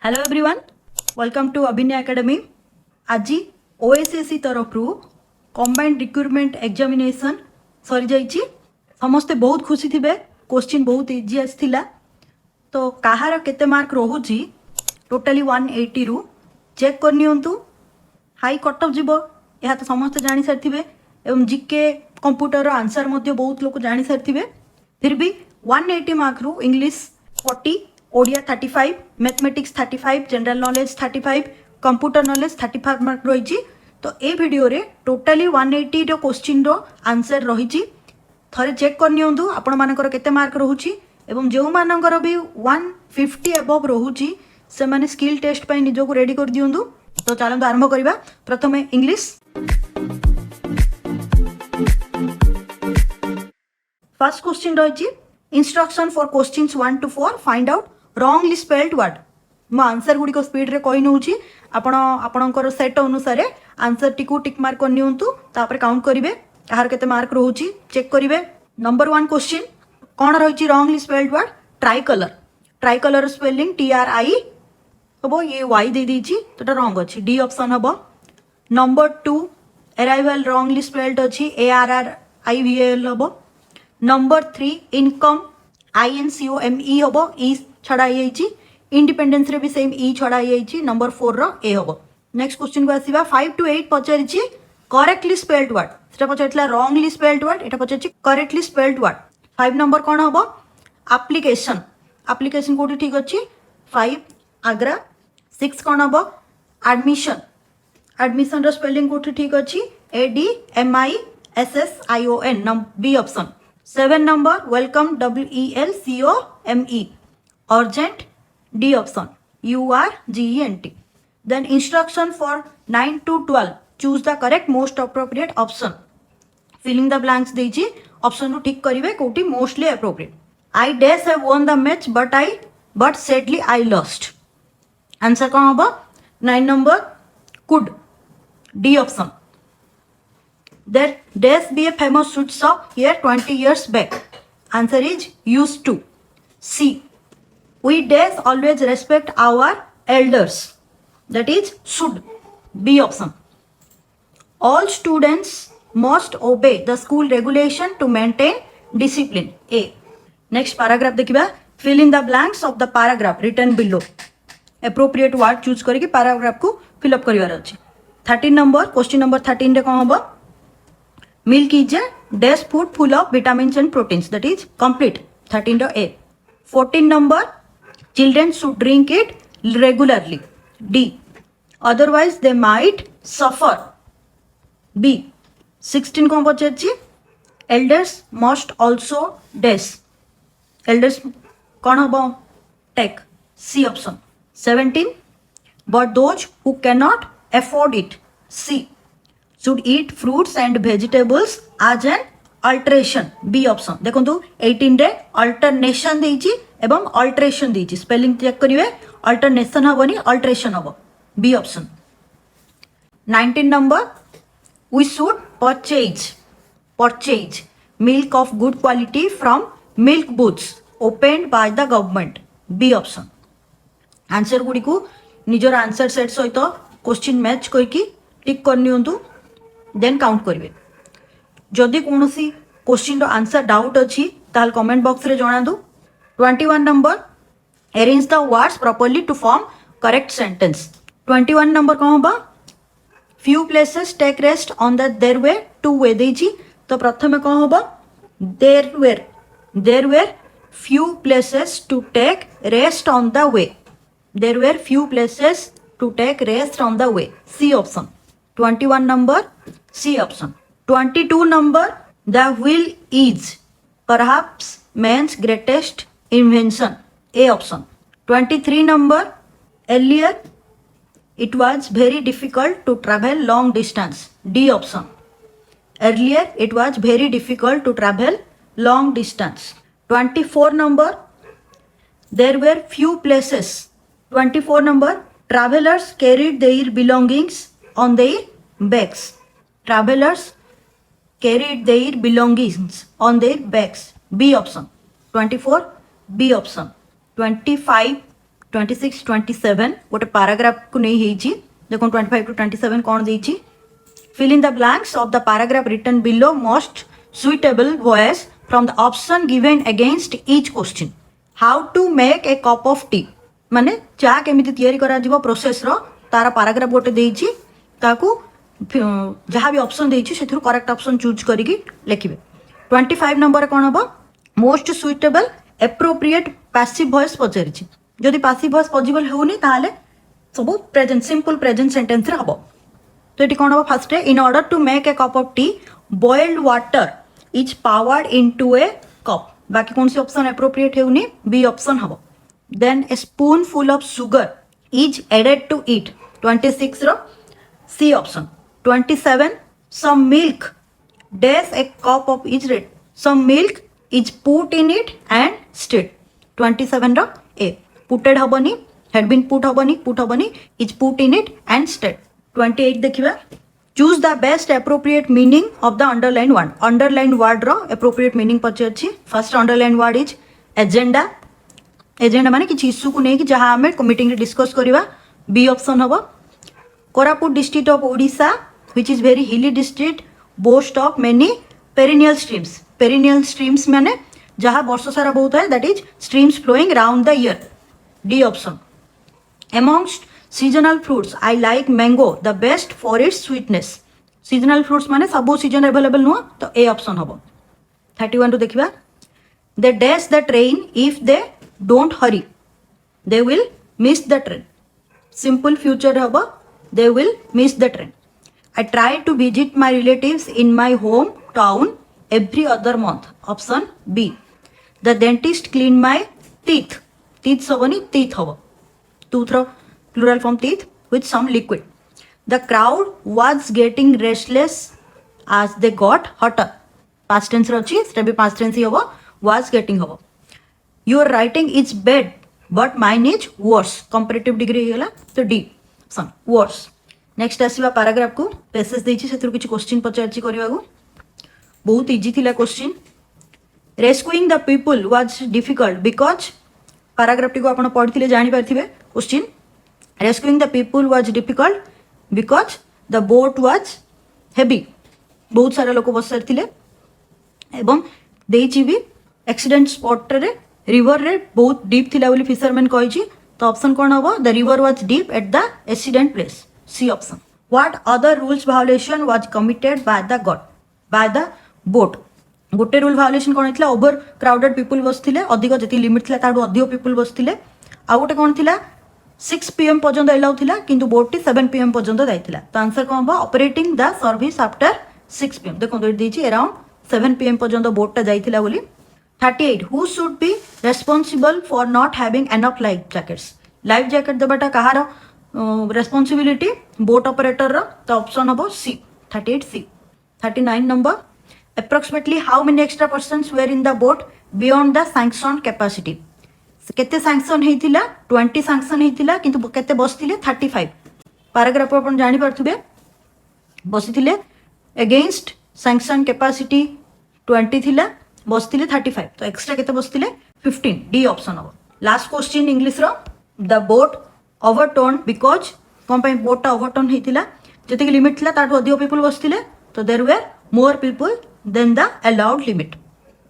Hello everyone, welcome to अभिनय academy. आज OSSC तरफ कंबाइंड रिक्रुटमेंट एग्जामिनेशन सरी जाइए। समस्ते बहुत खुशी थे, क्वेश्चन बहुत इजी आसाला। तो कहार केते मार्क रोची टोटाली 180 रु चेक करनी। हाई कटअफ जीव यह तो समस्ते जानी सारी एवं जीके कंप्यूटर आंसर बहुत लोग जानी सारी। फिर भी 180 मार्क रु English 40, Odia 35, mathematics 35, general knowledge 35, computer knowledge 35 mark रही। तो ये वीडियो रे टोटाली 180 रो क्वेश्चन रो आंसर रही। थरे चेक करनी आपण मानकर केते मार्क रोची एवं जो मानकर भी 150 अबव रोची से माने स्किल टेस्ट पे निजको रेडी कर दियंतु। तो चलते आरंभ करबा। प्रथमे इंग्लिश। फर्स्ट क्वेश्चन रही instruction for questions 1 to 4 find out wrongly spelled word. मो आंसर गुड़ी को स्पीड रे कही नौची आपणकर सेट अनुसार आंसर टी टिक मार्क कर काउंट करेंगे कहार केते मार्क रोची चेक करेंगे। नंबर 1 क्वेश्चन कौन रही wrongly spelled word try colour. Try colour spelling TRI हम ये वाई दे दीची तो रॉन्ग अच्छी डी ऑप्शन हम। नंबर 2 अराइवल रॉन्गली स्पेल्ड अच्छी ARRIVAL हम। नंबर 3 इनकम INCOME हम ई छड़ा इंडिपेंडेंस रे भी सेम ई छड़ा नंबर 4 रो ए हम। नेक्स्ट क्वेश्चन को आसीबा 5 to 8 पचारि करेक्टली स्पेल्ड वर्ड सेटा पचारला रॉन्गली स्पेल्ड वर्ड एटा पचारि करेक्टली स्पेल्ड वर्ड। 5 नंबर कौन हम एप्लिकेशन। एप्लिकेशन कोठी ठीक अच्छी 5 आग्रा। 6 कौन हम एडमिशन। एडमिशन रो स्पेलिंग कोठी ठीक अच्छी ADMISSION B option. 7 number welcome WELCOME urgent D option URGENT। Then instruction for 9 to 12 choose the correct most appropriate option. Filling the blanks देजी ऑप्शन ठीक करेंगे कोटी mostly appropriate. I dash have won the match but sadly I lost. Answer कौन हम 9 number कुड D option. There dash be a famous sweet shop here 20 years back. Answer is used to. C. We dash always respect our elders. That is should. B option. All students must obey the school regulation to maintain discipline. A. Next paragraph देखिबा। Fill in the blanks of the paragraph written below. Appropriate word choose करके paragraph को fill up करिवार अछि। 13 number question number 13 रे कोन हबो Milk is a dash food full of vitamins and proteins. That is complete. 13 A. 14 number children should drink it regularly. D. Otherwise they might suffer. B. 16 कौन पचारछि elders must also dash. Elders कौन हबो take. C option. 17 but those who cannot afford it. C. should eat fruits and vegetables as an alteration. B option। देखो 18 रे alternation देइछि एवं alteration देइछि spelling check करिवे alternation हबनी अल्टरेशन हबो B option. 19 number we should purchase milk of good quality from milk booths opened by the government. B option। Answer गुडी को निजर आंसर सेट सहित क्वेश्चन मैच करके टिक करनियंतु देन काउंट करेंगे। जदि कौन क्वेश्चन आंसर डाउट अच्छी ताल कमेंट बॉक्स रे जणा दो। 21 number arrange the words properly to form correct sentence. 21 number कौन हम few places take rest on the there way to way देजी तो प्रथम कौन हम there were few places to take rest on the way. There were few places to take rest on the way. C option. 21 number C option. 22 number the wheel is perhaps man's greatest invention. A option. 23 number earlier it was very difficult to travel long distance. D option. Earlier it was very difficult to travel long distance. 24 number there were few places. 24 number travelers carried their belongings on their backs. Travelers carried their belongings on their backs. B option. 24 B option. 25 26 27 गोटे paragraph को नहीं ହେଇଛି देखो 25 to 27 कौन ଦେଇଛି fill in the blanks of the paragraph written below most suitable voice from the option given against each question how to make a cup of tea माने चा केमिति तयारी करा जिवो प्रोसेस रो तार पैराग्राफ गोटे ଦେଇଛି ताकू जहाँ भी ऑप्शन ଦେଇଛି सेथुर करेक्ट ऑप्शन चूज करिकी लिखिबे 25 नंबर कौन हम most suitable appropriate passive voice पचारि जदि पैसिव वॉइस पॉसिबल होनी ताले सब प्रेजेंट सिंपल प्रेजेंट सेंटेंस रे हबो तो ये कौन हम first in order to make a cup of tea boiled water is poured into a cup बाकी कौन सी ऑप्शन एप्रोप्रिएट होनी बी ऑप्शन हम then a spoon full of sugar is added to it 26 रो C option 27 some milk dash a cup of each red some milk is put in it and stirred 27 रो A putted हबनी had been put हबनी is put in it and stirred 28 देखिबा choose the best appropriate meaning of the underlined word underlined word row appropriate meaning पछे first underlined word is agenda agenda माने किछि issue को नै कि जहां हमें मीटिंग रे डिस्कस करबा बी ऑप्शन हबो Koraput district of Odisha which is very hilly district boast of many perennial streams माने जहाँ वर्ष सारा बहुत है that is streams flowing round the year D option amongst seasonal fruits I like mango the best for its sweetness seasonal fruits माने सब season available नुआ तो A option हबो 31 टू देखिबा they dash the train if they don't hurry they will miss the train simple future हबो they will miss the train I try to visit my relatives in my hometown every other month. Option B. The dentist clean my teeth. Teeth sabani teeth hava. Tooth plural form teeth with some liquid. The crowd was getting restless as they got hotter. Past tense rachi, step past tense hava. Was getting hava. Your writing is bad, but mine is worse. Comparative degree hela. So D. Some worse. Next आसवा paragraph को passage देछि सेथुर किछ question पचारछि करबा को बहुत easy थिला question rescuing the people was difficult because paragraph टी को आपण पढिथिले जानि पारथिबे question rescuing the people was difficult because the boat was heavy बहुत सारा लोक बसरथिले एवं देछि भी एक्सीडेंट स्पॉट रे रिवर रे बहुत डीप थिला बोली फिशरमैन कहिछि तो ऑप्शन कोन हबो the river was deep at the accident place C option. What other rules violation was committed by the boat? गोटे रूल violation कौन थिला ओवर क्राउडेड पीपल बसथिले अधिक जति लिमिट थिला ताडू अधिक पीपल बसथिले आ गोटे कौन थिला 6 PM पर्यंत अलाउ थिला किंतु बोट टी 7 PM पर्यंत जाइथिला तो आंसर कोन बा operating the service after 6 PM देखो देट दीची अराउंड 7 PM पर्यंत बोट टा जाइथिला बोली 38 who should be responsible for not having enough life jacket देबाटा कहार रेस्पॉन्सिबिलिटी बोट ऑपरेटर रो तो ऑप्शन हबो C 38 C 39 number approximately how many extra persons were in the boat beyond the sanction capacity केते sanction हेतिला 20 sanction हेतिला किंतु केते बसथिले 35 पैराग्राफ अपन जानि परथुबे बसिथिले अगेंस्ट सैंक्शन कैपेसिटी 20 थिला बसथिले 35 तो एक्स्ट्रा केते बसथिले 15 डी ऑप्शन हबो लास्ट क्वेश्चन इंग्लिश रो द बोट ओवरटर्न बिकॉज कौन पाई बोटा ओवरटर्न होता जी लिमिट थी ताठू अधिक पीपल बसते तो there were more people than the allowed limit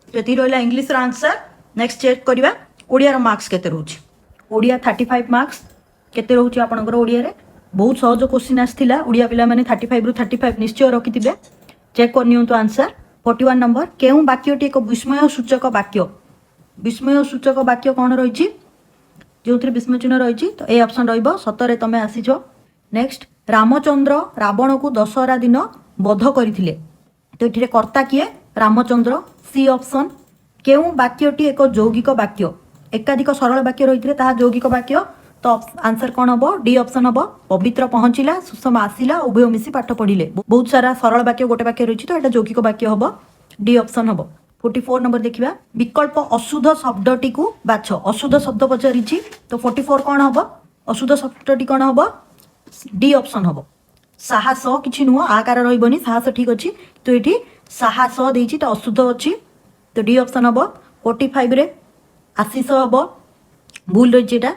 जी रहा इंग्लिश आंसर नेक्स्ट चेक करवा ओडिया मार्क्स केते रोचे ओडिया 35 मार्क्स केते रोचे आपनकर ओडिया रे बहुत सहज क्वेश्चन आसथिला ओडिया पिला माने 35 रु 35 निश्चय रखिथिबे चेक करनियो तो आंसर 41 नंबर केउ वाक्यटी एक विस्मय सूचक वाक्य कौन रही जो विस्मय चिन्ह रही तो ए ऑप्शन रहिबो सतरे तमे आसीछो नेक्स्ट रामचंद्र रावण को दशहरा दिन बध करथिले तो एठिरे कर्ता किए रामचंद्र सी ऑप्शन केउ वाक्यटी एक यौगिक वाक्य एकाधिक सरल वाक्य रही ताहा यौगिक वाक्य तो आंसर कौन हम डी ऑप्शन हम पवित्र पहुंचला सुषमा आसिला उभय मिसी पाठ पढ़िले बहुत सारा सरल वाक्य गोटे वाक्य रही तो यहाँ यौगिक वाक्य हम डी ऑप्शन हम 44 नंबर देखिबा विकल्प अशुद्ध शब्दटी को बाछ अशुद्ध शब्द पचारि तो 44 कौन हम अशुद्ध शब्दटी कौन हम डी ऑप्शन हम साहस किछि नुह आकार रहिबनी साहस ठीक अछि तो ये साहस देछि तो अशुद्ध अछि तो डी ऑप्शन हम 45 रे आशीष हम भूल रही 46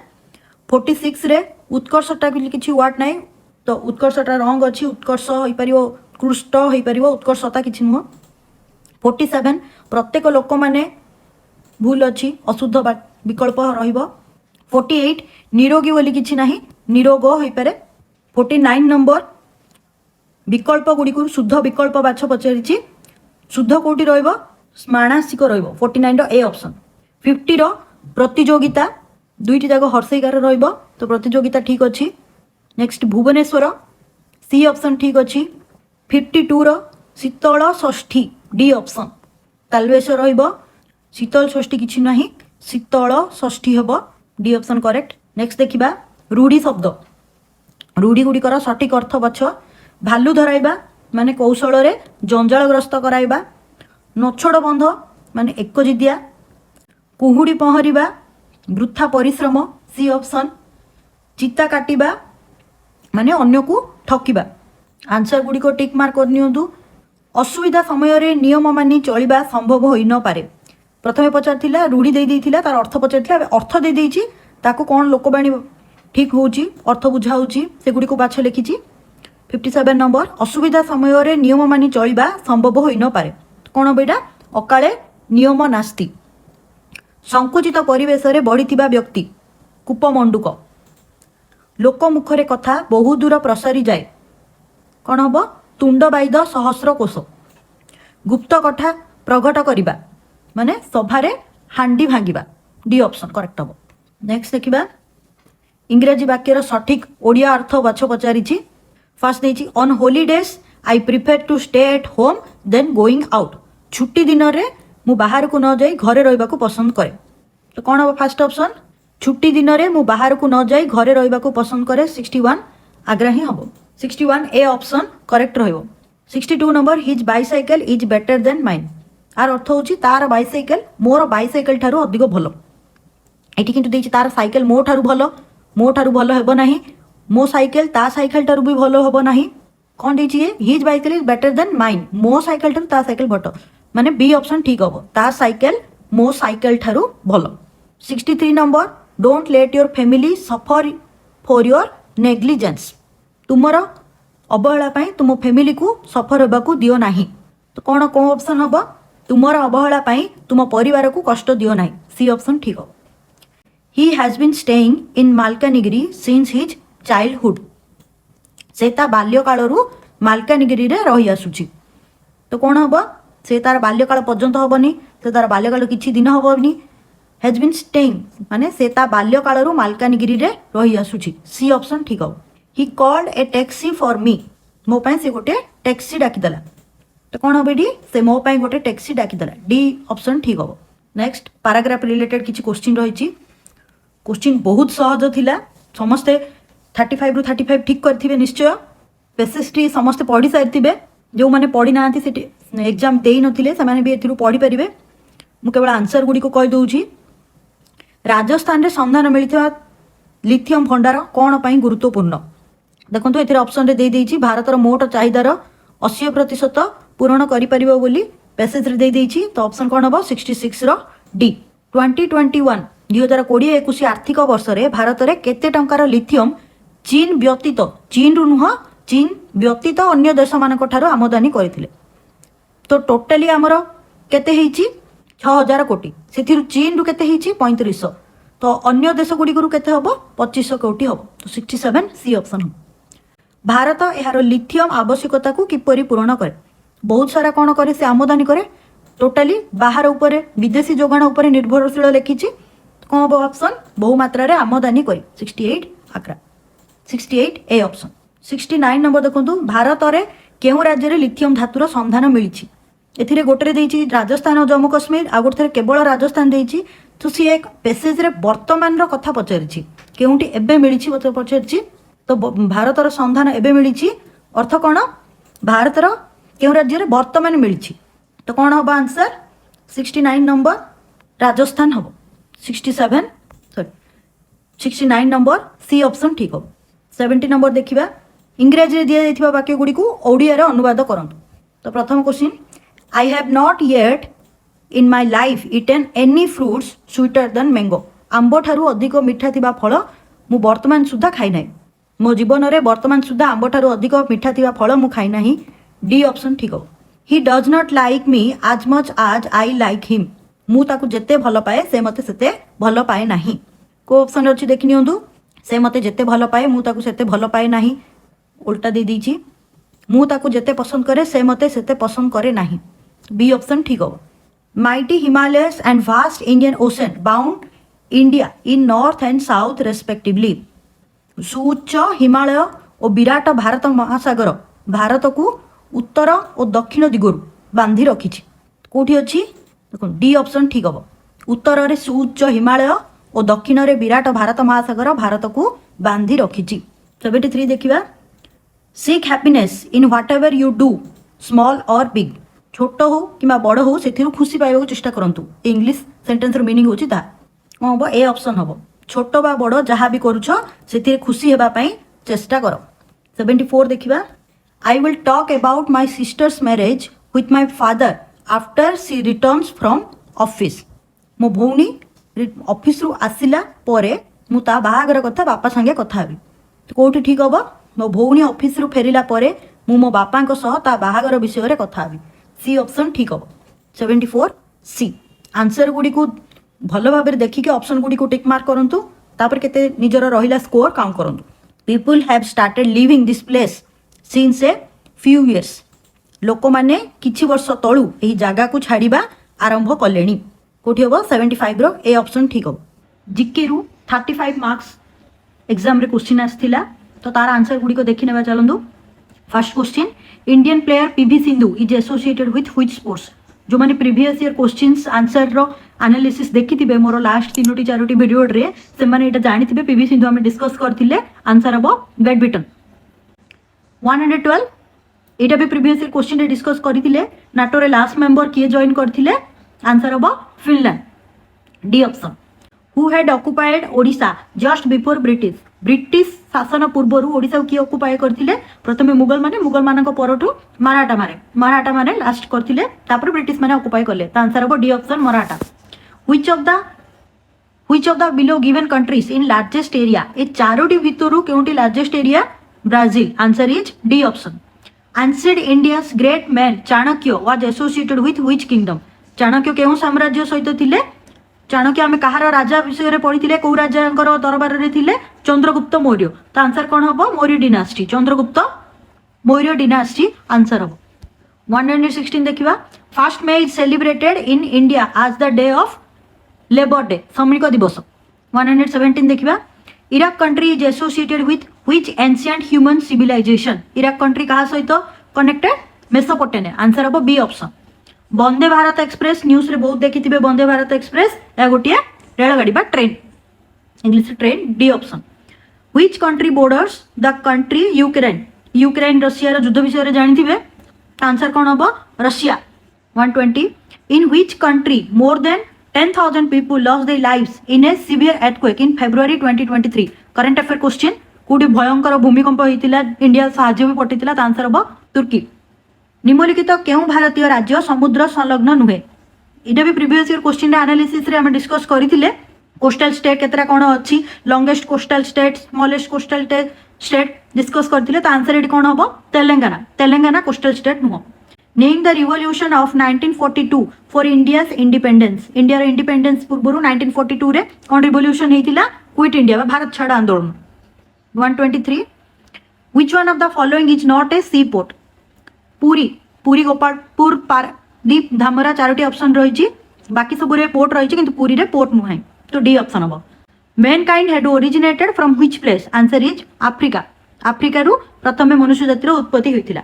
46 रे उत्कर्षटा किसी वार्ड ना तो उत्कर्षटा रंग अच्छी उत्कर्ष हो पार उत्कृष्ट हो पार उत्कर्षता किसी नुह 47 प्रत्येक लोक मैंने भूल अच्छी अशुद्ध विकल्प रहिबो 48 निरोगी बोली किसी ना निरोग हो पारे 49 नंबर विकल्प गुड़ी शुद्ध विकल्प बाछ पचारि शुद्ध कौटी स्माणासिक रहिबो 49 रो ए ऑप्शन 50 रो प्रतियोगिता दुईटी जाक हर्षईकार रहिबो तो प्रतियोगिता ठीक अच्छी नेक्स्ट भुवनेश्वर सी ऑप्शन ठीक अच्छी 52 रो शीतल षष्ठी डी ऑप्शन तालवेश्वर रहिबो शीतल षष्ठी किछि नाही शीतल षष्ठी हेबो डी ऑप्शन करेक्ट नेक्स्ट देखिबा रूढ़ी शब्द रूढ़ी गुड़िकर सठिक अर्थ बछ भालू धराइबा माने कौशल रे जंजालग्रस्त कराइबा नछोड़ बंध माने एकजिदिया कुहुड़ी पहरिबा वृथा परिश्रम सी ऑप्शन चिता काटिबा माने अन्य को ठकिबा आंसर गुड़िक टिक मार्क कर नियंतु असुविधा समय रे नियम मानि चलिबा संभव होई न पारे प्रथमे पचारथिला रूढ़ी दे देइथिला तार अर्थ पचारथिला अर्थ दे देइछि ताको कोन लोकबाणी ठीक होउछि अर्थ बुझाउछि से गुड़ी को बाछ लिखिछि 57 नंबर असुविधा समय रे नियम मानि चलिबा संभव होई न पारे कोन बेटा अकाले नियम नास्ति संकुचित परिवेश रे बढ़िथिबा व्यक्ति कूपमंडूक लोक मुखरे कथा बहु दूर प्रसारी जाए कौन हम तुंडबाइद सहस्र कोश गुप्त कथा प्रकट करवा माने सभारे हांडी भांगिबा डी ऑप्शन करेक्ट हम नेक्स्ट देखिबा इंग्रजी वाक्यर सठिक ओडिया अर्थ बाछ पचारिछि फर्स्ट देछि on holidays I prefer to stay at home than going out छुट्टी दिन रे मु बाहर को न जाई घरे रहबा को पसंद करे तो कौन हम फर्स्ट ऑप्शन छुट्टी दिन रे मु बाहर को न जाई घरे रहबा को पसंद करे 61 आग्रा ही हम 61 ए ऑप्शन करेक्ट रहिबो 62 number his bicycle is better than mine आर अर्थ होची तार बाइसाइकल मोर बाइसाइकल ठारू अधिक भलो एठी किंतु देछि तार साइकल मो ठारू भलो हेबो नाही मो साइकल ता साइकल ठारू भी भलो हेबो नाही कोन देछि his bicycle is better than mine मो साइकल ठारू ता साइकल भटो माने बी ऑप्शन ठीक हबो तार साइकल मो साइकल ठारू भलो 63 number don't let your family suffer for your negligence तुमर अवहेला पाई तुम फैमिली को सफर होबा को दियो नाही तो कौन कौन ऑप्शन हम तुमर अवहेला पाई तुम परिवार को कष्ट दियो नाही सी ऑप्शन ठीक हो he has been staying in Malkangiri since his childhood से ता बाल्यकालरू मालकानगिरी रे रही आसुची तो कौन हम से तार बाल्यकाल पर्यंत हबनी से तार बाल्यकाल किछि दिन हबनी हैज बीन स्टेइंग माने से ता बाल्यकालरू मालकानगिरी रे रही आसुची सी ऑप्शन ठीक हो he called a taxi for me मो पाई से गोटे टैक्सी डाकिदेला तो कौन हम डी से मो पाई गोटे टैक्सी डाकिदेला डी ऑप्शन ठीक हो नेक्स्ट पैराग्राफ रिलेटेड किछि क्वेश्चन रहिछि क्वेश्चन बहुत सहज थिला समस्ते 35 रु 35 ठीक करथिबे निश्चय पेसेस्ट्री समस्ते पढ़ी सारिथिबे जो माने पढ़ी नांती से एग्जाम देई नथिले से माने भी एथिरु पढ़ी परिबे मु केवल आंसर गुडी को कहि दउछि राजस्थान रे संधान मिलिथिबा लिथियम भंडार कोन पई गुरुत्वपूर्ण देखो ये ऑप्शन रे दे देइछि भारतर मोट चाहिदार 80% पूरण करि परिबो बोली पैसेज रे दे देइछि तो ऑप्शन कोन हबो 66 रो डी 2021 2020-21 आर्थिक वर्ष रे भारत रे केते टंकार लिथियम चीन व्यतीत चीन रु नुह चीन व्यतीत अन्य देश मानक ठारो आमदानी करथिले तो टोटली हमर केते हेछि 6000 कोटी सेथिरु चीन रु केते हेछि 3500 तो अन्य देश गुड़ी केते हबो 2500 कोटी हबो तो 67 सी ऑप्शन हम भारत यार लिथियम आवश्यकता को किपरि पूर्ण करे बहुत सारा कौन करे से आमदानी करे टोटाली बाहर ऊपर विदेशी जोगाण ऊपर निर्भरशील लिखिछि कौन हम ऑप्शन बहु मात्रा रे आमदानी करे 68 आग्रा 68 ए ऑप्शन 69 नंबर देखंतु भारत रे केउ राज्य रे लिथियम धातुर संधान मिलिछि एथिरे गोटे देइछि राजस्थान और जम्मू काश्मीर आ गोटे केवल राजस्थान देइछि तो सी एक पेसेज रे वर्तमान रो कथा पचारिछि केउंटी एबे मिलिछि पचारिछि तो भारतर संधान एबे मिलिछि अर्थ कोन भारतर केउ राज्य रे वर्तमान मिलिछि तो कोन हबो आंसर 69 नंबर राजस्थान हबो 69 नंबर सी ऑप्शन ठीक हबो 70 नंबर देखिबा इंग्रजी रे दिया जाइथिबा वाक्य गुडी को ओडिया रे अनुवाद करंतु तो प्रथम question I have not yet in my life eaten any fruits sweeter than mango आंब ठारू अधिक मिठा थिबा फल मु वर्तमान सुधा खाई ना मो जीवन में वर्तमान सुधा आंब ठारू अधिक मीठा थिबा फल मु खाई ना डी ऑप्शन ठीक हो he does not like me आज मच आज आई लाइक हिम मु ताकू जेते भल पाए से मते सेते भल पाए नाही को ऑप्शन अछि देखि नियंतु से मते जेते भल पाए मु ताकू सेते भल पाए नाही उल्टा दे दीची मु ताकू जेते पसंद करे से मते सेते पसंद करे नाही बी ऑप्शन ठीक हो mighty Himalayas and vast Indian Ocean bound India in north and south respectively सुउच्च हिमालय और विराट भारत महासागर भारत को उत्तर और दक्षिण दिगरु बांधी रखिछि कोठी अछि देखो डी ऑप्शन ठीक हो उत्तर रे सुउच्च हिमालय और दक्षिण रे विराट भारत महासागर भारत को बांधी रखिछि 73 देखिबा seek happiness in what ever you do small और बिग छोट हो कि बड़ हो से खुशी पाइबा चेष्टा करंतु इंग्लिश सेंटेंस रो मीनिंग होछि ता हम ए ऑप्शन हम छोट बा बड़ जहाँ भी करुछ से खुशी हेबा पई चेष्टा कर 74 देखिबा I will talk about my sister's marriage with my father after she returns from office मो भौणी ऑफिस रु आसिला परे मु ता बाहागर कथा बापा संगे कथा हेबी तो कोठी ठीक हबो मो भौणी ऑफिस रु फेरिला परे मु मो बापांको सह ता बाहागर विषय रे कथा हेबी सी ऑप्शन ठीक हबो 74 सी आंसर गुडी को भल भाव देखिए ऑप्शन गुडी को टिक मार्क करंतु तापर केते निजर रहिला स्कोर काउंट करंतु people have started living this place since a few years लोक माने किछि वर्ष तळु एही जागा को छाड़िबा आरंभ कलेनी कोठी हबो 75 रो ए ऑप्शन ठीक हबो जीके रु 35 मार्क्स एग्जाम रे क्वेश्चन आस्थिला तो तार आंसर गुडी को देखि नेबा चलंदु first question Indian player PV Sindhu is associated with which sports जो माने प्रीवियस ईयर क्वेश्चंस आंसर रो एनालिसिस देखिथिबे मोर लास्ट 3टी 4टी वीडियो रे से माने एटा जानिथिबे पीवी सिंधु हम डिस्कस करथिले आंसर हबो बैडमिंटन 112 एटा भी प्रीवियस ईयर क्वेश्चन रे डिस्कस करथिले नाटो रे लास्ट मेंबर किए जॉइन करथिले आंसर हबो Finland D option who had occupied Odisha just before British शासन पूर्व ओडिशा को किए ऑक्युपाई करथिले प्रथमे मुगल मानक परठू मराठा माने लास्ट करथिले तापर ब्रिटिश माने ऑक्युपाई करले त आंसर हबो D option Maratha which of the below given countries in largest area ए चारोटी भितरु केउटी largest area Brazil answer is D option ancient India's great man Chanakya was associated with which kingdom Chanakya केउ साम्राज्य सहित थिले चाणक्य आमे कहार राजा विषय रे पढिथिले को राजांकर दरबार रे थिले चंद्रगुप्त मौर्य त आंसर कोन हबो Maurya dynasty Chandragupta Maurya dynasty answer हबो 116 देखिबा first May is celebrated in India as the day of labour day श्रमिक दिवस 117 देखिबा Iraq country is associated with which ancient human civilisation Iraq country कहा सहित कनेक्टेड मेसोपोटामिया आंसर हबो B option Vande Bharat Express news रे बहुत देखिथिबे वंदे भारत एक्सप्रेस या गोटिया रेलगाड़ी बा train English train D option which country borders the country Ukraine Russia रो युद्ध विषय रे जानिथिबे आंसर कोन हबो Russia 120 in which country more than 10,000 people lost their lives in a severe earthquake in February 2023 current affair question कोडी भयंकर भूमिकंप होइतिला India साहाय्य भी पटितिला त आंसर हबो तुर्की निम्नलिखित केउ भारतीय राज्य समुद्र संलग्न नुहे इटा भी प्रीवियस ईयर क्वेश्चन एनालिसिस रे हम डिस्कस करथिले कोस्टल स्टेट केतरा कोन अछि longest coastal state smallest coastal state discuss करथिले त आंसर एटी कोन हबो तेलंगाना कोस्टल स्टेट नुह name the revolution of 1942 for India's independence India रो इंडिपेंडेंस पूर्व 1942 रे कोन रिवोल्यूशन हेतिला क्विट इंडिया भारत छाड़ आंदोलन 123 which one of the following is not a sea port Puri Gopalpur Paradip Dhamra चारोटी ऑप्शन रही बाकी सब पोर्ट रही किंतु पुरी रे पोर्ट नुहे तो डी ऑप्शन हम mankind had originated from which place answer is Africa रु प्रथम मनुष्य जातिर उत्पत्ति होइतिला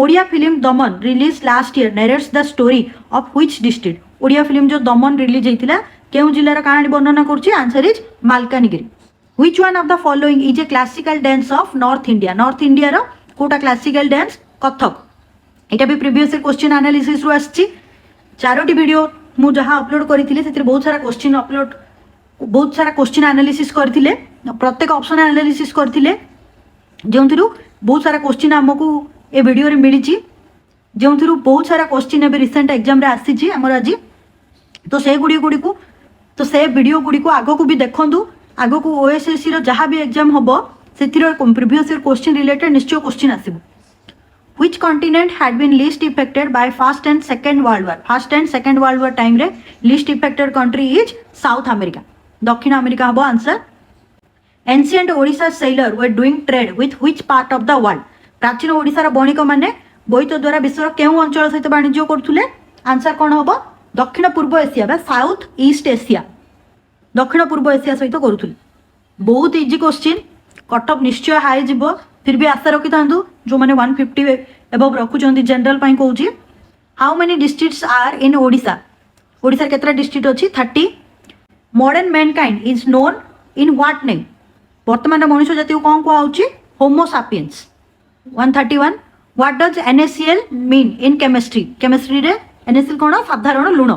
Odia film Daman release last year narrates the story of which district Odia film जो दमन रिलीज होइतिला केउ जिल्लार कहानी वर्णना करछि answer is Malkangiri which one of the following is a classical dance of north India रो कोटा क्लासिकल डांस कथक एटा भी प्रीवियस क्वेश्चन एनालिसिस रु आछि चारोटी वीडियो मु जहां अपलोड करथिले सेतिर बहुत सारा क्वेश्चन एनालिसिस करथिले प्रत्येक ऑप्शन एनालिसिस करथिले जोंथिरु बहुत सारा क्वेश्चन हमकु ए वीडियो रे मिलिछि जोंथिरु बहुत सारा क्वेश्चन एबे रिसेंट एग्जाम रे आसीछि हमर आज तो से वीडियो गुडी को आगो को भी देखंदु आग को ओएसएससी रो जहाँ भी एग्जाम हम से प्रिवियस ईयर क्वेश्चन रिलेटेड निश्चय क्वेश्चन आसो. Which continent had been least affected by First and Second World War? First and Second World War time रे least affected country is South America. दक्षिण America हबो answer. Ancient Odisha sailor were doing trade with which part of the world? प्राचीन ओडिशार बणिक माने बोईत द्वारा विश्वर केउ अंचल सहित वाणिज्य करथुले? आंसर कोन हबो? दक्षिण पूर्व एशिया बा साउथ ईस्ट एशिया. दक्षिण पूर्व एशिया सहित करूथुले. बहुत इजी क्वेश्चन. कट ऑफ निश्चय हाई जीवो. फिर भी आशा रखी था जो मैंने 150 एबव रखुंट जनरल कहूँ. How many districts are in Odisha? Odisha केतरा डिस्ट्रिक्ट अच्छी? 30. Modern mankind is known in what name? वर्तमान मनुष्य जाति कौन कहुच्छी? Homo sapiens. 131. What does NaCl mean in chemistry? Chemistry रे NaCl कौन? साधारण लुण.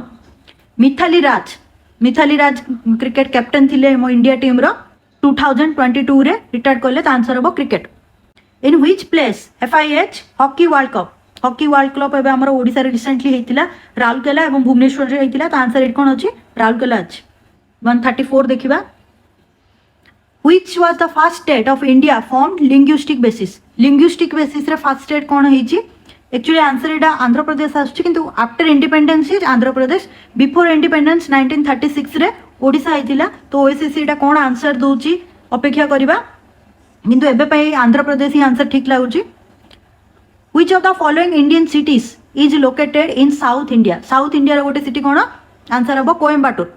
मिथाली राज क्रिकेट कैप्टेन थिले मो इंडिया टीम रो 2022 रे रिटायर्ड करले. आंसर हम cricket. In which place FIH hockey world cup एबे हमर ओडिसा रे रिसेंटली हेतिला राउरकेला एवं भुवनेश्वर रे हेतिला. तो आंसर एट कोन अछि? राउरकेला अछि. 134 देखिबा. Which was the first state of India formed linguistic basis? Linguistic basis रे फर्स्ट स्टेट कोन हेछि? एक्चुअली आंसर एटा आंध्र प्रदेश आछि किंतु after independence is Andhra Pradesh. Before independence 1936 रे ओडिसा हेतिला. तो ओएसएससी एटा कोन आंसर दोछि अपेक्षा करिबा. किंतु एबे पई आंध्र प्रदेश ही आंसर ठीक लागुची. Which of the following Indian cities is located in south India? South India रो गोटे सिटी कोन? आंसर हम Coimbatore.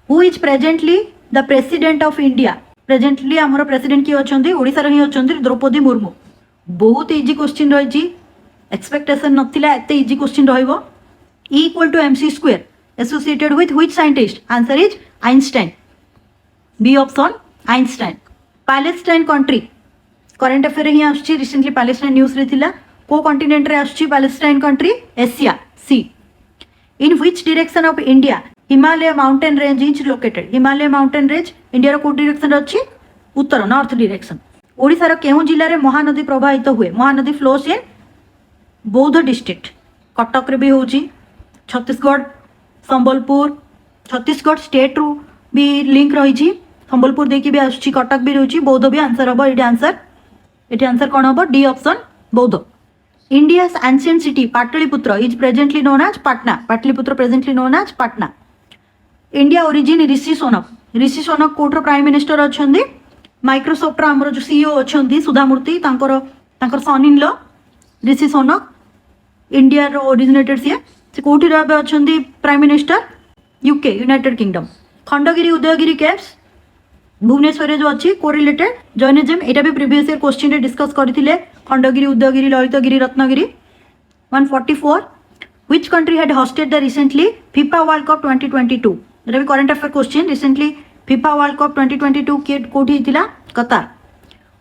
Who is presently the president of India? Presently हमर प्रेसिडेंट की अछंती? ओडिसा रो ही अछंती द्रौपदी मुर्मू. बहुत इजी क्वेश्चन रहिची. एक्सपेक्टेशन नथिला एते इजी क्वेश्चन रहइबो. E = mc² associated with which scientist? Answer is Einstein. B option Einstein. Palestine country current affair ही आसुची. रिसेंटली पैलेस्टाइन न्यूज रे थिला. को कॉन्टिनेंट रे आसुची Palestine country? Asia. C. In which direction of India Himalaya mountain range is located? Himalaya mountain range India रो को direction अछि? उत्तर नॉर्थ डायरेक्शन. ओडिसा रो केउ जिल्ला रे महानदी प्रवाहित हुए? महानदी फ्लोस इन बौद्ध डिस्ट्रिक्ट. कटक रे भी होची. छत्तीसगढ़ संबलपुर छत्तीसगढ़ स्टेट रू भी लिंक रही. संबलपुर देखी भी आसुची. कटक भी रही. बौद्ध भी आंसर हम. ये आंसर कौन हम? डी ऑप्शन बौद्ध. India's ancient city Pataliputra is presently known as Patna. Pataliputra presently known as Patna. India origin Rishi Shaunak कोर्टर prime minister अच्छा. माइक्रोसॉफ्ट आमर जो CEO अच्छा सुधामूर्ति तांकर सन in law Rishi Shaunak India originated सी कौटी अच्छा prime minister? UK United kingdom. Khandagiri Udayagiri caves Bhubaneswar जो अच्छी कोरिलेटेड जैनिज्म. एटा भी प्रीवियस ईयर क्वेश्चन रे डिस्कस करथिले. Khandagiri Udayagiri Lalitgiri Ratnagiri. 144. Which country had hosted the recently FIFA world cup 2022? एटा भी current affair question. Recently FIFA world cup 2022 के कोठी हितिला? कतार.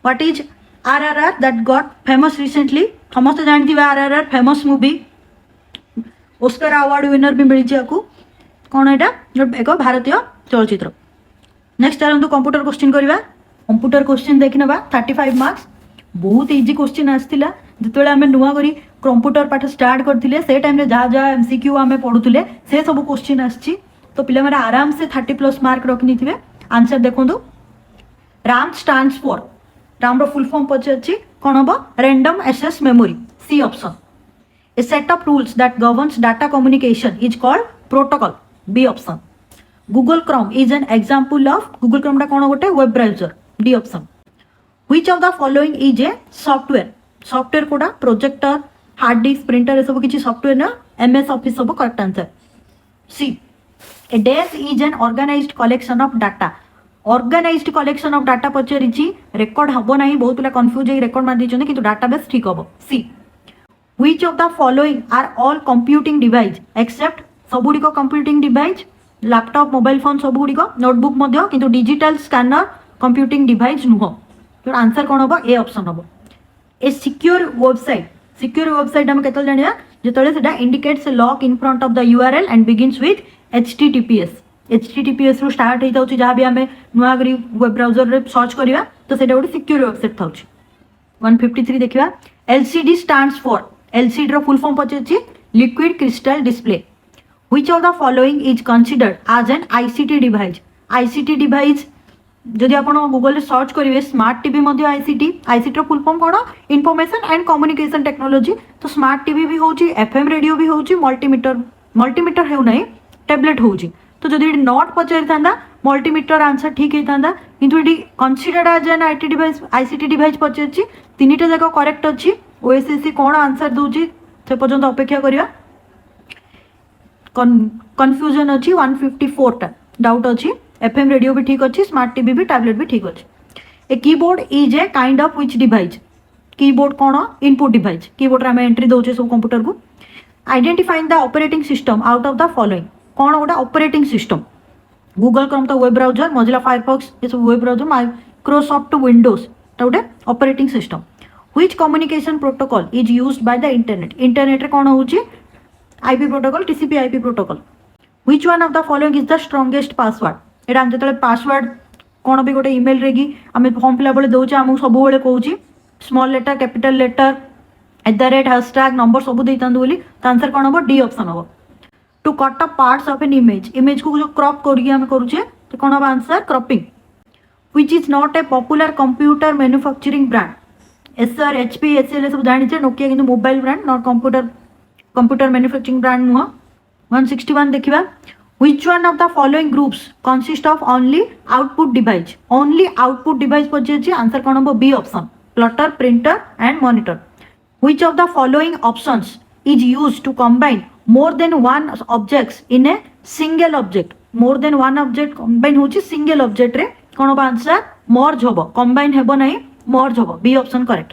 What is RRR that got famous recently? समस्त जानथिबे RRR famous movie. Oscar award winner भी मिलछि आकु. कोन एटा? एक भारतीय चलचित्र. नेक्स्ट चलते कंप्यूटर क्वेश्चन करवा. कंप्यूटर क्वेश्चन देखने 35 मार्क्स. बहुत इजी क्वेश्चन आसला. जिते आम नुआ करी कंप्यूटर पाठ स्टार्ट करते से टाइम जहाँ जहाँ MCQ आम पढ़ुले से सब क्वेश्चन आसी. तो पिला मैंने आराम से 30+ मार्क रखनी थे. आंसर देखो. RAM stands for. RAM रो फुल फॉर्म पचार कौन हम? Random access memory. C option. A set of rules that governs data communication is called protocol. B option. Google Chrome is an example of Google Chrome टा कौन गोटे web browser. D option. Which of the following is a software? Software कोटा? Projector, hard disk, printer, ये सब किसी software ना? MS office सब correct answer. C. A days is an organised collection of data. Organised collection of data पचारि. Record हम ना. बहुत पिला कन्फ्यूज हो रेकर्ड मार देछन किंतु डाटाबेस ठीक हम. C. Which of the following are all computing device except सबुड़िक computing device? Laptop, mobile phone सब गुड़िक, नोटबुक मध्य किंतु डिजिटल स्कैनर कंप्यूटिंग डिवाइस नुह. तो आंसर कौन हम? ए ऑप्शन हम. ए सिक्योर वेबसाइट आम केतल जानिया जेतले सेटा indicates lock in front of the URL and begins with HTTPS रू स्टार्ट होता है. जहाँ भी आम नुआ करी वेब ब्राउजर रे सर्च करवा तो सेटा गोटे सिक्योर वेबसाइट था. 153 देखा. LCD stands for. LCD रो फुल फॉर्म पचार liquid crystal display. Which of the following is considered as an ICT device? ICT device जदि आप गूगल सर्च करेंगे स्मार्ट टीवी मध्य आईसीटी आईसीटी फुल फॉर्म कौन information and communication technology तो smart TV भी होची FM radio भी होची multimeter हो नहीं टैबलेट होची तो जदि नॉट पचारि था मल्टीमीटर आंसर ठीक होता किंतु ये considered as an IT device ICT device पचारि तीनटा जाक करेक्ट अच्छी ओएसएससी कौन आंसर दूची से पर्यंत अपेक्षा करिया कन्फ्यूजन अच्छी 154 टा डाउट अच्छी एफएम रेडियो भी ठीक अच्छी स्मार्ट टीवी भी टैबलेट भी ठीक अच्छी a keyboard is a kind of which device keyboard कौन इनपुट डिवाइस कीबोर्ड आम एंट्री दौचे सब कंप्यूटर को identifying the operating system out of the following कौन गोटे ऑपरेटिंग सिस्टम गूगल क्रोम तो वेब ब्राउजर मोजिला फायरफॉक्स ये सब वेब ब्राउजर माइक्रोसॉफ्ट टू विंडोज गोटे operating system which communication protocol is used by the internet रे कौन होची IP protocol TCP IP protocol which one of the following is the strongest password एटा हम जतले password कौन भी गोटे ईमेल रे कि आम फॉर्म फिलअप बेले दौचे आमको सब बेले कहूँ small letter capital letter @ hashtag number सब देता बोली तो आंसर कौन हम डी ऑप्शन हम to cut up parts of an image को जो क्रॉप करके आम करुचे तो कौन हम answer cropping which is not a popular computer manufacturing brand Acer HP एसएल सब जानिचे नोकिया किंतु mobile brand not computer manufacturing brand नुह 161 देखिबा which one of the following groups consist of only output device पचे आंसर कौन हम B option plotter printer and monitor which of the following options is used to combine more than one objects in a single object more than one object combine होची single object रे कौन हम answer मर्ज हबो combine हेबो नहीं merge हबो B option correct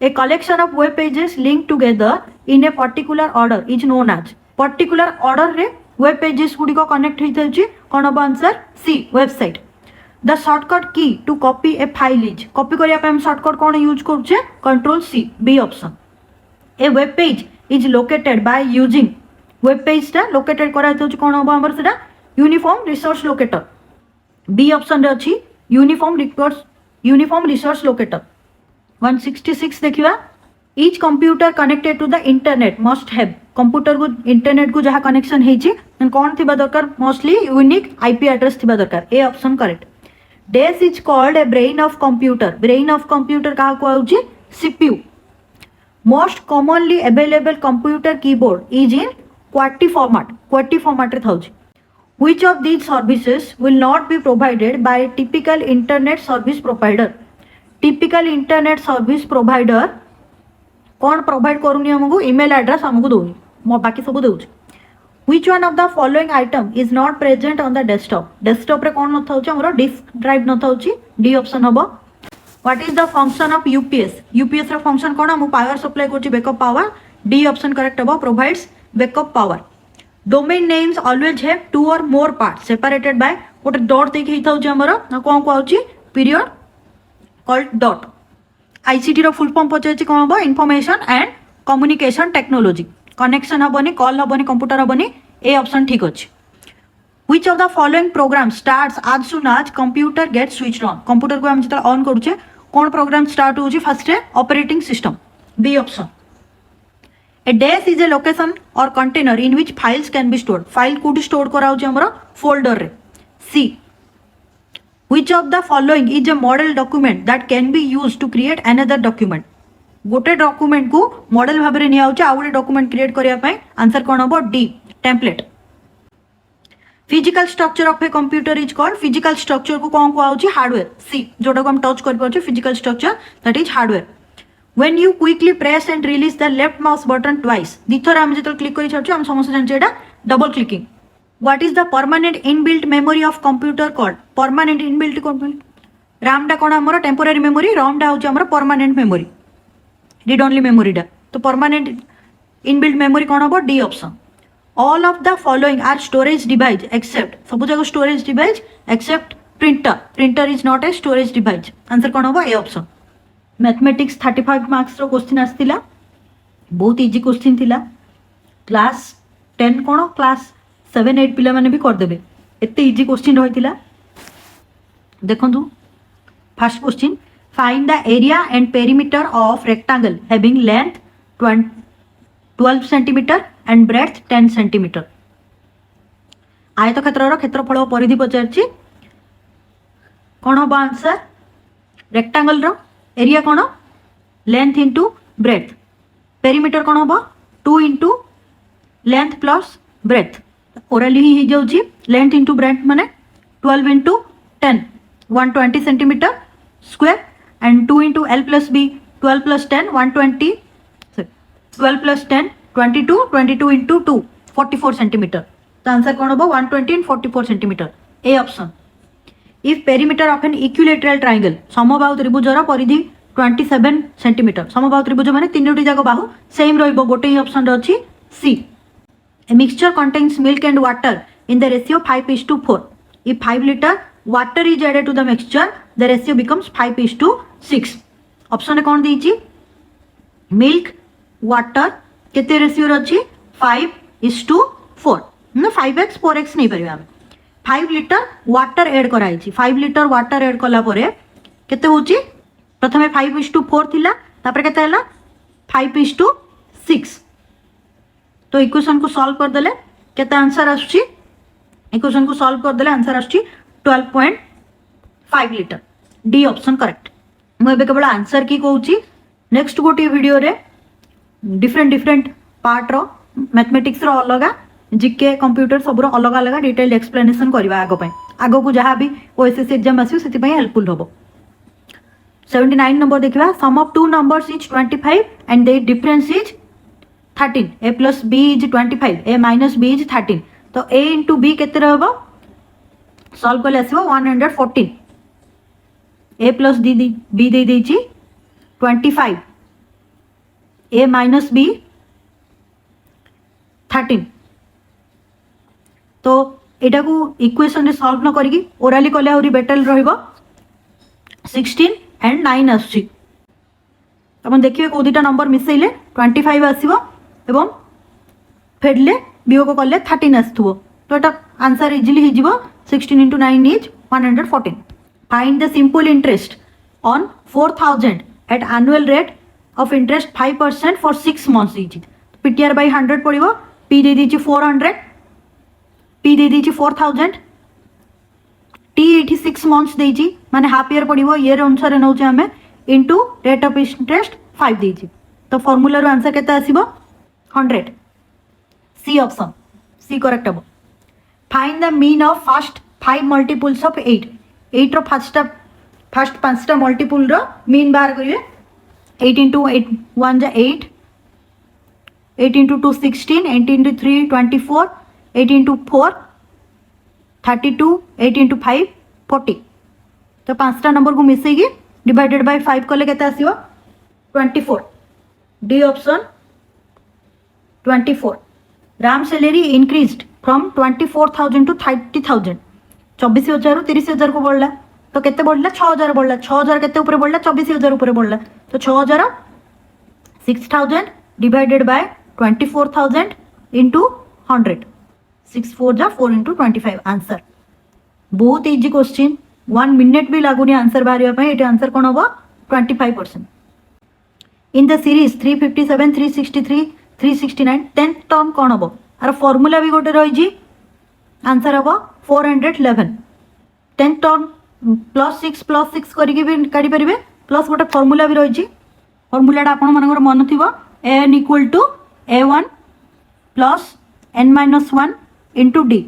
a collection of web pages link together in a particular order is known as particular order रे web pages गुडी को कनेक्ट होई थाउची कोन अब answer C website the shortcut key to copy a file is copy करिया पे हम शॉर्टकट कोन यूज करछे control C B option a web page is located by using web page टा लोकेटेड करा थाउची कोन अब हमर सेटा uniform resource locator B option रे अछि यूनिफॉर्म रिसोर्स लोकेटर 166 देखिबा each computer connected to the internet must have computer को इंटरनेट को जहाँ कनेक्शन है कौन थी दरकार मोस्टली यूनिक आईपी एड्रेस थी दरकार A option correct this is called a brain of computer क्या कहूँ CPU most commonly available computer keyboard is in क्वाटी फॉर्मेट रे थाउची which of these services will not be provided by typical internet service provider कौन provide करूनी हमको email address हमको दौनी बाकी सब दूसरी which one of the following item is not present on the desktop रे कौन नथा डिस्क ड्राइव नथा डी ऑप्शन हम what is the function of UPS रे फंक्शन कौन हम पावर सप्लाई करछि backup power D option correct हम provides backup power domain names always have 2 or more parts separated by गोटे डॉट देखि हिथाउ हमर कौन कहउछि पीरियड कॉल्ड डॉट आईसीटी रो फुल फॉर्म पचार कौन हम information and communication technology connection हेनी कॉल हेनी कंप्यूटर हेनी ए ऑप्शन ठीक अच्छे which of the following programme starts आज सुन आज computer get switch on computer को हम जो ऑन करुचे कौन प्रोग्राम स्टार्ट हो first operating system B option A days is a location or container in which files can be stored file कोठी स्टोर करा फोल्डर रे C Which of the following is a model document that can be used to create another document? गोटे document को model भाव में निया आ गोटे document create करने आंसर कौन हम D template physical structure of a computer is called physical structure को कौन कहूँ हार्डवेयर सी जोटा को हम टच कर physical structure that is hardware when you quickly press and release the left mouse button twice दिथर हम जो क्लिक कर छाड़ू हम समस्त जानते double clicking What is the permanent inbuilt memory of computer called? Permanent inbuilt RAM टा कौन आमर टेम्पोरारी मेमोरी RAM टा हूँ आमर permanent memory read only memory टा तो परमानेंट इनबिल्ट मेमोरी कौन हम D option all of the following are storage device except सब जगह storage device except printer is not a storage device answer कौन हम ए ऑप्शन मैथमेटिक्स 35 मार्क्स रो question आसला बहुत इजी क्वेश्चन थिला क्लास 10 कौन क्लास 7-8 पिला माने भी करदेबे एते इजी क्वेश्चन रही देखु first question find the area and perimeter of rectangle having length 12 centimetre and breadth 10 centimetre आयत क्षेत्र क्षेत्रफल परिधि पचार कौन हम आंसर रेक्टांगल रो एरिया कौन लेंथ इंटू ब्रेथ पेरीमीटर कौन हम 2 into length plus breadth orally ही जाऊँगी लेंथ इंटू ब्रेथ माने 12 into 10 120 centimetre square and 2 into L plus B 12 plus 10 120 12 plus 10 22 into 2 44 centimetre तो आंसर कौन हम 120 and 44 centimetre A option if perimeter of an equilateral triangle समबाहु त्रिभुजर परिधि 27 centimetre समबाहु त्रिभुज माने तीनोटी जाक बाहु सेम रहिबो गोटे ही ऑप्शन रे अछि C a mixture contains milk and water in the ratio 5:4 if 5 liter water is added to the mixture the ratio becomes 5:6 option रे कोन देछि मिल्क वाटर केते रेशियो रे अछि 5:4 ना 5x 4x नहीं परिबा हम 5 लिटर वाटर ऐड कराई 5 लिटर वाटर ऐड कला परे केते होची प्रथमे 5:4 थिला तापर केते हला 5:6 तो इक्वेशन को सॉल्व कर देले केते आंसर आछी इक्वेशन को सॉल्व कर देले आंसर आछी 12.5 लिटर डी ऑप्शन करेक्ट मु एबे केवल आंसर की कहूची नेक्स्ट गोटी वीडियो रे डिफरेंट डिफरेंट पार्ट रो मैथमेटिक्स रो अलगा जीके कंप्यूटर सब अलग अलग डिटेल एक्सप्लेनेशन करवा आग आग को जहाँ भी ओएसएस एग्जाम आसो से हेल्पफुल हम 79 नंबर देखा sum of two numbers is 25 and the difference is 13 a plus b is 25 a minus b is 13 तो ए इंटू बी केते रहबो सॉल्व कले आसीबो 114 ए प्लस बी दे देछि 25 ए माइनस बी 13 तो एटा को इक्वेशन रे सॉल्व न करिकी ओराली कले आउरी बेटर रहइबो 16 एंड 9 आछि अपन देखिए को दुटा नंबर मिसेइले 25 आसीबो एवं फेडले वियोग कले 13 आस्थुबो तो एटा आंसर इजीली हि जिवो 16 into 9 is 114 find the simple interest on 4000 at annual rate of interest 5% for 6 months is PTR by 100 पड़िबो पी दे दीची 400 पी दे दीची 4000 टी 86 months देजी माने हाफ ईयर पड़िबो ईयर अनुसार नउचे हमें इनटू रेट ऑफ इंटरेस्ट 5 देजी तो फार्मूला रो आंसर केते आसीबो 100 सी ऑप्शन सी करेक्ट हबो find the mean of first 5 multiples of 8 8 row first 5टा multiple row mean बाहर करिवे 8 into 8 1 जा 8 8 into 2 16 8 into 3 24 8 into 4 32 8 into 5 40 तो 5टा नंबर को मिसेगी डिवाइडेड बाय 5 कले केते आसीबो 24 D option 24 Ram salary increased from 24,000 to 30,000 24,000 ରୁ 30,000 को बढ़ला तो केते बढ़ला 6,000 बढ़ला 6,000 केते ऊपर बढ़ला 24,000 ऊपर बढ़ला तो 6,000 6,000 डिवाइडेड बाय 24,000 into 100 6 4 जा 4 into 25 आंसर बहुत इजी क्वेश्चन 1 मिनिट भी लागुनी आंसर बाहरिया पय एटे आंसर कोन होबो 25% in the series 357 363 369 10th term कोन होबो आर फार्मूला भी गोटे रही जी आंसर होबो 411 10th टर्म +6 करके भी काढी परिबे प्लस गोटे फार्मूला भी रही जी फार्मूलाटा आपण मानकर मन थिबो n equal to a1 plus n minus 1 into d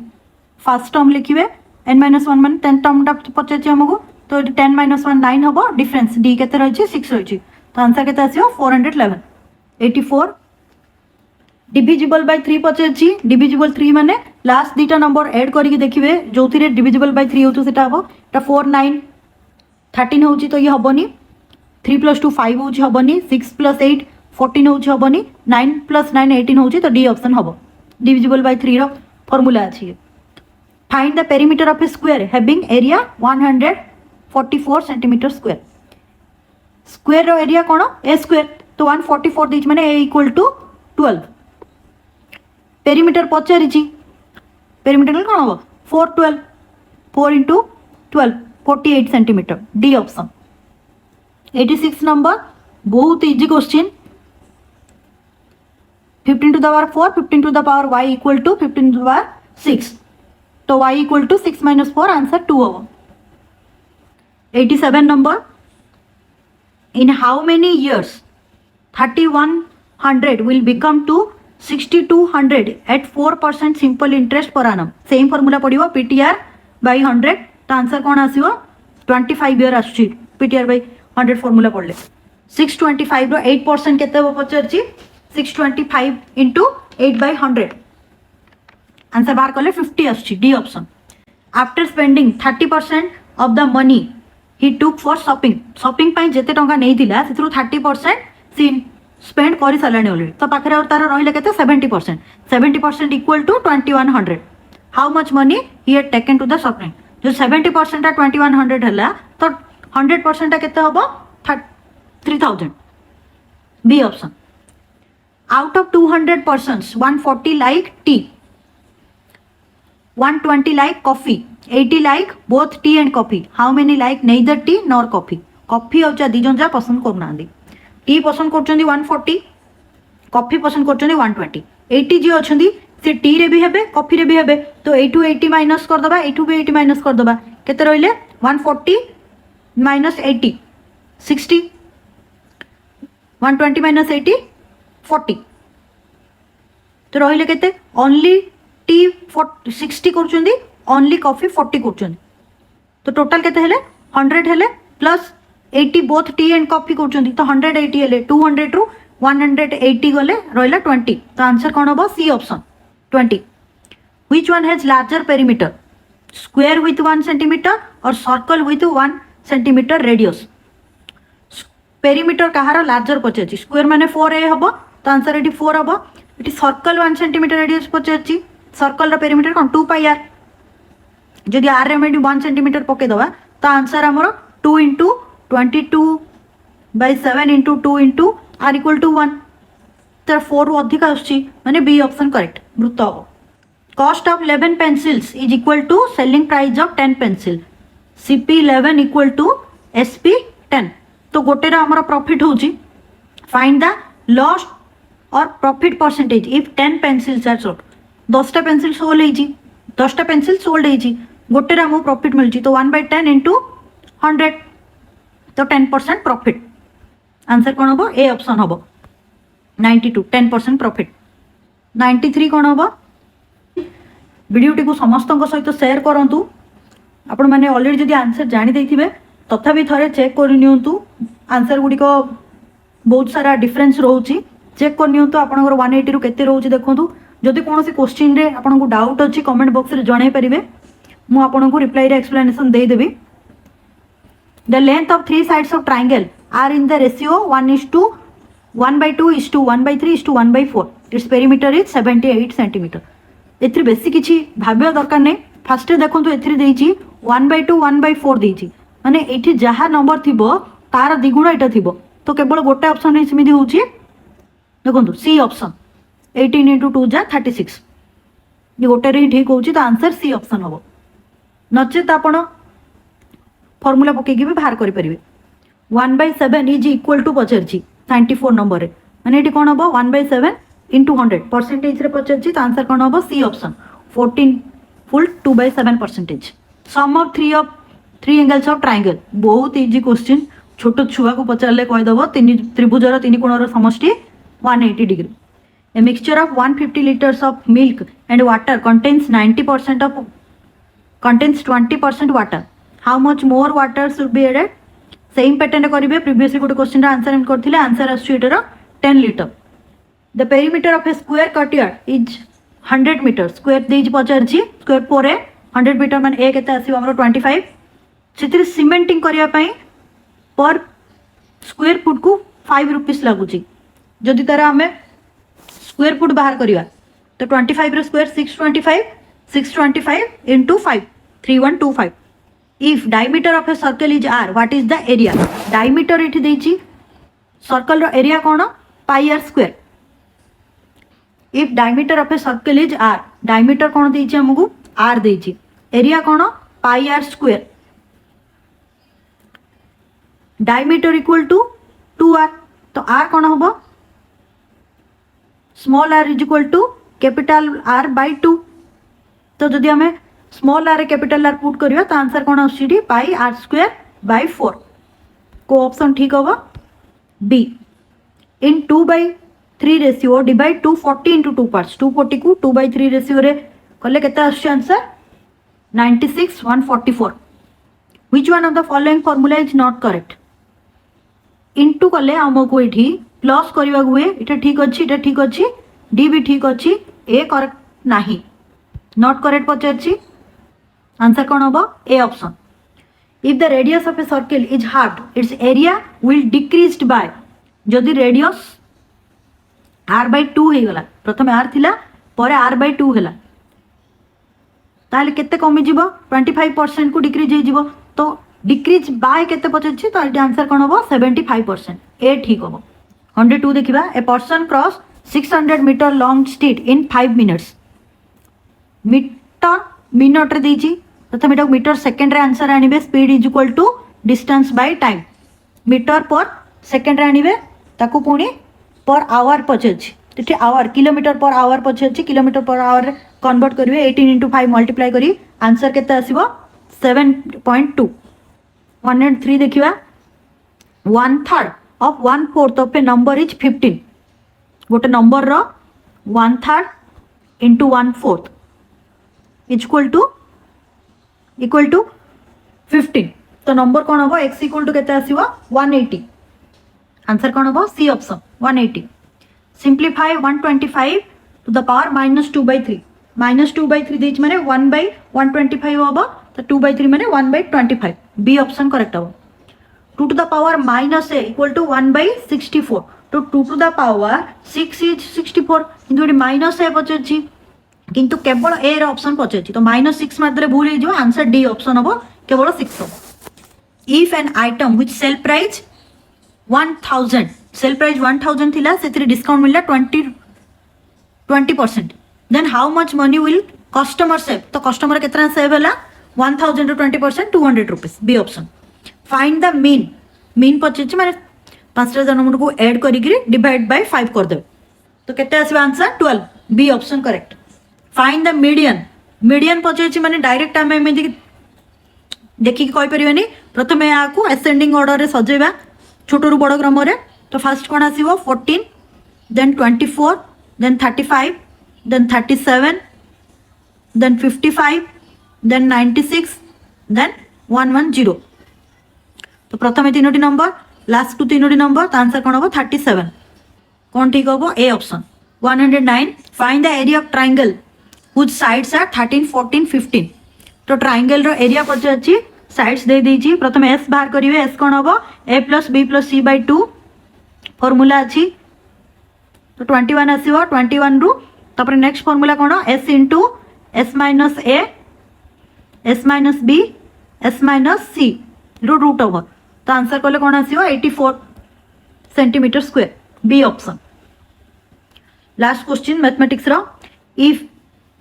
first term लिखिए n minus 1 मान 10 टर्म टा पचाछि हमको तो 10 minus 1 9 हबो डिफरेंस d केते रही 6 रही तो आंसर केते आसीओ 411 84 डिविजिबल बाय 3 पचाछि डिविजिबल 3 माने लास्ट दीटा नंबर ऐड करके देखिए जो थिरे डिविजिबल बाय 3 होतो सेटा हबो ता 4 9 13 होची तो ये हबोनी 3 + 2 5 होची हबोनी 6 + 8 14 होची हबोनी 9 + 9 18 होची तो डी ऑप्शन हबो डिविजिबल बाय 3 रो फार्मूला अछि find the perimeter of a square having area 144 centimetre square square रो एरिया कोन ए स्क्वायर तो 144 दिच माने a = 12 पेरीमीटर पचारिछि पेरीमीटर कोन हो 412 4 * 12 48 सेंटीमीटर डी ऑप्शन 86 नंबर बहुत easy question 15 to the power 4 15 to the power y = 15 to the power 6 तो y = 6 - 4 आंसर 2 होगा 87 number. In how many years 3100 will become to 6200 at 4% simple interest per annum? Same formula पड़िबो PTR by 100. तो answer कौन आसीबो 25 year आछी PTR by 100 formula पड़ले 625 रो 8% केते हो पचरची 625 into 8 by 100 answer बाहर कले 50 आछी D option. After spending 30% of the money he took for shopping ପାଇଁ ଯେତେ ଟଙ୍କା ନେଇଥିଲା ସେଥିରୁ 30% ସି ସ୍ପେଣ୍ଡ କରି ସାରିଲାଣି ଅଲରେଡ଼ି. ତ ପାଖରେ ଆଉ ତାର ରହିଲା କେତେ 70% equal to 2100. How much money Hi had taken to the shopping. जो 70% ଟା 2100 ହେଲା ତ 100% ଟା କେତେ ହବ 3000. B option. Out of 200 persons 140 like tea, 120 like coffee, 80 like both tea and coffee. How many like neither tea nor coffee? Coffee और दी जन जा पसंद करना दी. टी पसंद करचंदी 140, कॉफी पसंद करचंदी 120. 80 जी अछंदी से टी रे भी हेबे कॉफी रे भी हेबे तो 80 माइनस कर दबा 80 माइनस कर दबा केते रहिले 140 माइनस 80 60, 120 माइनस 80 40 तो रहिले केते ओनली टी 60 करचंदी ओनली कॉफी 40 करचंदी तो टोटल केते हेले 100 हेले plus 80 both tea and coffee करचंदी तो 180 हेले 200 रु 180 गले रहिला 20 तो आंसर कोन होबो C option 20. Which one has larger perimeter? Square with 1 centimeter or circle with 1 centimeter radius? Perimeter कहार larger पचेछि स्क्वायर माने 4a हबो तो आंसर एटी 4 हबो एटी सर्कल 1 centimeter radius पचेछि सर्कल रा perimeter कोन 2 pi r जदि r रे हम 1 centimeter पके दवा तो आंसर हमरो 2 into 22 by 7 into 2 into r equal to 1 तर 4 रु अधिक आछि माने बी ऑप्शन करेक्ट वृत्त हबो. Cost of 11 pencils is equal to selling price of 10 pencil. CP 11 equal to SP 10. तो गोटे रा हमरो प्रॉफिट होची फाइंड द लॉस और profit percentage if 10 pencils are sold. 10 टा पेंसिल सोल्ड हेची 10 टा पेंसिल सोल्ड हेची गोटे रा हमो प्रॉफिट मिलची तो 1/10 into 100 तो 10% प्रॉफिट. आंसर कोन हबो ए ऑप्शन हबो 92 10% प्रॉफिट. 93 कोन हबो भिडियोटी को समस्त सहित शेयर करूँ. आपण मैंने ऑलरेडी जदि आंसर जानी देथिबे तथापि थरे चेक कर नियंतु आंसर गुड़िक बहुत सारा डिफरेंस रोची चेक कर नियंतु आपनकर 180 रु केते रोची देखंतु. जदि कोनोसी क्वेश्चन रे आपनको डाउट अछि कमेंट बॉक्स रे जणाई परिबे मु आपनको रिप्लाई रे एक्सप्लेनेशन दे देबी. The length of 3 sides of triangle are in the ratio 1:2 1/3 1/4. Its perimeter is 78 centimetre. एथि बेसी किछि भाबे दरकार नै. फास्ट देखंतु एथि देइछि 1/2 1/4 देइछि माने एठी जहा नंबर थिबो तार द्विगुण एटा थिबो तो केवल गोटे ऑप्शन रे सिमिदि होछि देखंतु सी ऑप्शन 18 into 2 जा 36 ये गोटे रे ठीक होछि तो आंसर सी ऑप्शन हबो. नचेत आपण फार्मूला पके के भी बाहर करि परिबे. 1/7 इज इक्वल टू पचरछि 94 नंबर रे माने एठी कोन हबो 1/7 into 100 परसेंटेज रे पचरछि तो आंसर कोन हबो C option 14 full 2/7%. Sum of 3 angles of triangle बहुत इजी क्वेश्चन छोट छुआ को पचारले कहि दबो त्रिभुजर 3 कोणर समष्टि 180 degree. A mixture of 150 liters of milk and water contains 20% water. How much more water should be added? Same pattern करिवे प्रीवियसली गोटे question answer and करथिले आंसर आछी एटर 10 litre. The perimeter of a square courtyard is 100 meter. Square देज पचारछि square पोरे 100 metre मान ए केते आसीबो हमरो 25 सेतिर cementing करिया पई पर स्क्वायर फुट को 5 रुपीस लागुची. जदि तारा हमें स्क्वायर फुट बाहर करिया तो 25 रो square 625 into 5 3125. If diameter of a circle is r, what is the area? Diameter इठी देछि सर्कल रो एरिया कोन pi r square. If diameter of a circle is r, diameter कोन देछि हमकु r देछि एरिया कोन pi r square. Diameter equal to 2r तो r कोन होबो small r is equal to capital R by 2. तो जदि हमें small r capital R put करियो तो आंसर कोन आछि पाई r स्क्वायर by 4 को ऑप्शन ठीक होगा be in 2/3 ratio divide 240 into 2 parts 240 को 2/3 रेशियो रे कले केते आछे answer 96 144 which one of the following formula is not correct into कले आमको ये प्लस करवा हुए ये ठीक अच्छी ये ठीक अच्छी डी भी ठीक अच्छी ए करेक्ट नहीं नॉट करेक्ट पचार आंसर कौन हम A option if the radius of a circle is half it's area will decreased bye जदि रेडियस r/2 हो गला प्रथम r थिला पर r/2 हैला ताले केते कमी जीवो 25% को डिक्रीज हो जीवो तो डिक्रीज बाय केते पचारछि तो ये आंसर कौन हम 75% ए ठीक हम 102 देखिबा a person cross 600 metre long street in 5 minutes metre minute रे देछि प्रथम एटा मीटर सेकंड रे आंसर आनिबे speed is equal to distance by time metre per second रे आनिबे ताकू पुणी पर आवर पचारछि तो आवर किलोमीटर पर आवर पचारछि किलोमीटर पर आवर कन्वर्ट करिवे 18 into 5 मल्टीप्लाई करी आंसर केते आसीबो 7.2 103 देखिबा 1/3 of 1/4 of a number is 15 गोटे number row 1/3 into 1/4 is equal to 15 तो नंबर कौन हम x इक्वल टू केते आसीबो 180 आंसर कौन हम C option 180 simplify 125 to the power -2/3 -2/3 देच माने 1/125 होबो तो 2/3 माने 1/25 बी ऑप्शन करेक्ट हो 2 to the power -a equal to 1/64 तो 2 to the power 6 is 64 किंतु ये -a पचछि किंतु केवल ए रे ऑप्शन पचछि तो -6 मात्रे भूल हे जो आंसर डी ऑप्शन हो केवल 6 हो if an item which sale price 1000 sale price 1000 थिला सेतिर डिस्काउंट मिलला 20% then how much money will customer save तो कस्टमर केतना सेव हला 1000 रो 20% 200 rupees B option find the mean mean पचछि माने 5000 नंबर को ऐड करी डिवाइड बाय 5 कर दे तो केते आसीबा answer 12 B option correct find the median median पचछि माने डायरेक्ट हम एमे देखि कहि परिबेनी प्रथमे या को असेंडिंग ऑर्डर रे सजेबा छोटो रु बड़ क्रम रे तो फर्स्ट कोन आसीबो 14 then 24 then 35 then 37 then 55 then 96 then 110 तो प्रथम तीनोटी नंबर लास्ट टू तीनोटी नंबर तो आंसर कौन हम 37 कौन ठीक हम A option 109 find the area of triangle whose sides are 13 14 15 तो ट्रायंगल रो एरिया पचारछि साइड्स दे देछि प्रथम एस बाहर करिवे एस कौन हम a + b + c / 2 फार्मूला अछि तो 21 आसीबो 21 रु तापर नेक्स्ट फार्मूला कौन s * s - a s - b s - c रो रूट ओवर तो आंसर कले कौन आसीबो 84 centimetre square B option last question mathematics रो if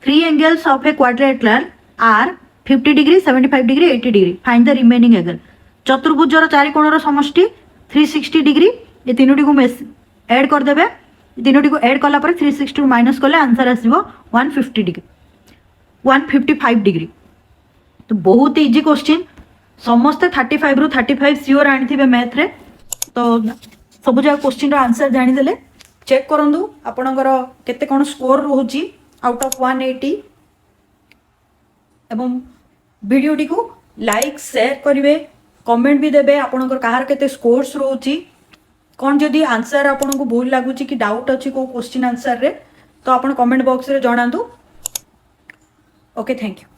3 angles of a quadrilateral are 50 degree 75 degree 80 degree find the remaining angle चतुर्भुजर चारि कोणर समष्टि 360 डिग्री ये तीनोटी को ऐड कर देबे तीनोटी को ऐड कला पर 360 माइनस कले आंसर आसीबो 150 डिग्री 155 डिग्री तो बहुत इजी क्वेश्चन समस्ते 35 रु 35 सियोर आनी मैथ रे तो सब जगह क्वेश्चन आंसर जानीदे चेक करूँ आपणकर केते कौन स्कोर रोची आउट ऑफ 180 एवं वीडियोटी को लाइक शेयर करेंगे कमेंट भी देवे आपणकर कहार केते स्कोर्स रोची कौन जदि आंसर आपन को भूल लगुच कि डाउट अच्छी को क्वेश्चन आंसर रे तो आप कमेंट बॉक्स रे जणातु ओके थैंक यू।